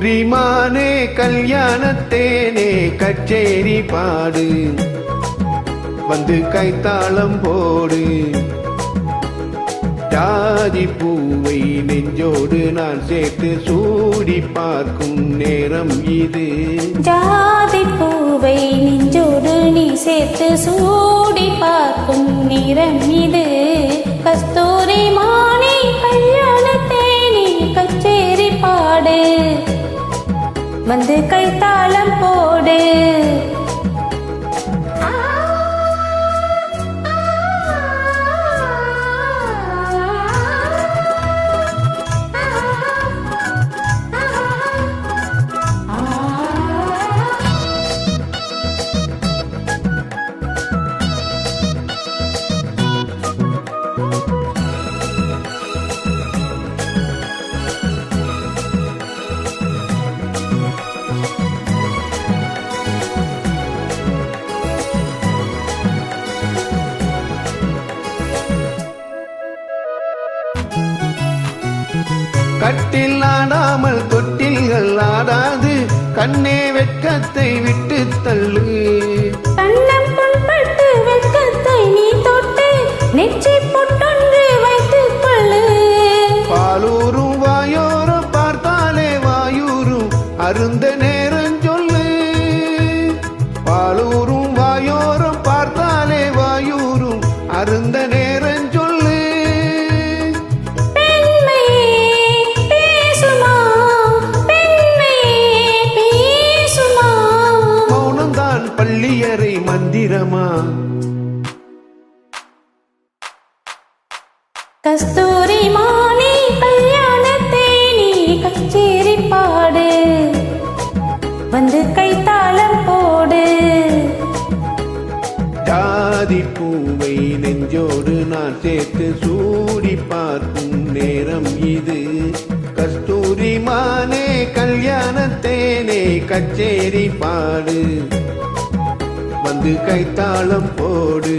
கஸ்தூரி மானே கல்யாணத்தேனே கச்சேரி பாடு வந்து கைத்தாளம் போடு ஜாதி பூவை நெஞ்சோடு நான் சேர்த்து சூடி பார்க்கும் நேரம் இது ஜாதி பூவை நெஞ்சோடு நீ சேர்த்து சூடி பார்க்கும் நேரம் இது கஸ்தூரி மானே கல்யாணத்தேனே கச்சேரி பாடு வந்து கைத்தாளம் போடு கட்டில் ஆடாமல் தொட்டில்கள் ஆடாது கண்ணே வெட்கத்தை விட்டு தள்ளு கண்ணம் புண்பட்டு வெட்கத்தை நீ தொட்டு நெற்றி பொட்டொன்று வைத்துக் கொள்ளு பாலூரும் வாயோரம் பார்த்தாலே வாயூரும் அருந்த நேரம் சொல்லு பாலூரும் வாயோரம் பார்த்தாலே வாயூரும் அருந்த நேரம் சொல்லு பள்ளியறை மந்திரமா கஸ்தூரி மானே கல்யாணத்தேனே கச்சேரி பாடு வந்து கைத்தாளம் போடு ஜாதி பூவை நெஞ்சோடு நான் சேர்த்து சூடி பார்க்கும் நேரம் இது கஸ்தூரி மானே கல்யாணத்தேனே கச்சேரி பாடு வந்து கைத்தாளம் போடு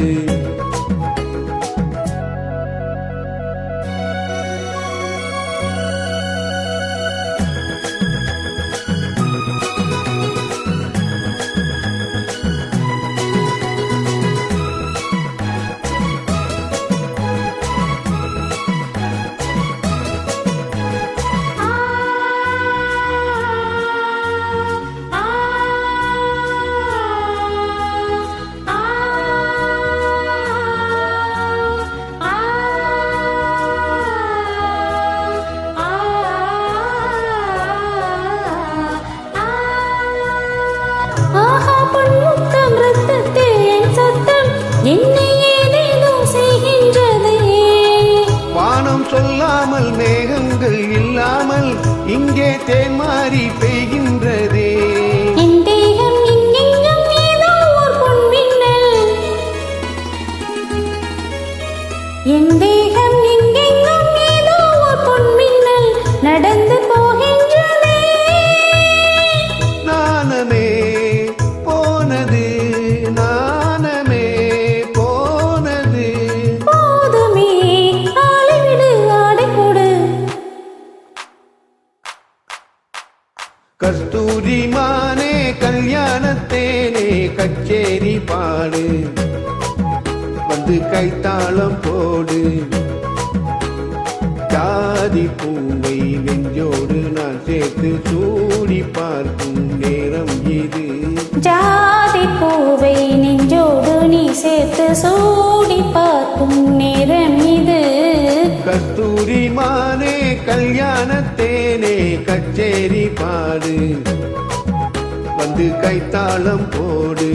சொல்லாமல் மேகங்கள் இல்லாமல் இங்கே தேன்மாறி பெய்கின்றதே என் தேகம் எங்கெங்கும் ஏதோ ஒரு பொன்மின்னல் என் தேகம் எங்கெங்கும் ஏதோ ஒரு பொன்மின்னல் நடந்து போகின்றதே நானமே போனது நானமே போனது போதுமே கஸ்தூரி மானே கல்யாணத்தேனே கச்சேரி பாடு வந்து கைத்தாளம் போடு ஜாதி பூவை நெஞ்சோடு நான் சேர்த்து சூடி பார்க்கும் நேரம் இது ஜாதி பூவை நெஞ்சோடு நீ சேர்த்து சூடி பார்க்கும் நேரம் இது கஸ்தூரி மானே கல்யாணத்தேனே கச்சேரி பாடு வந்து கைத்தாளம் போடு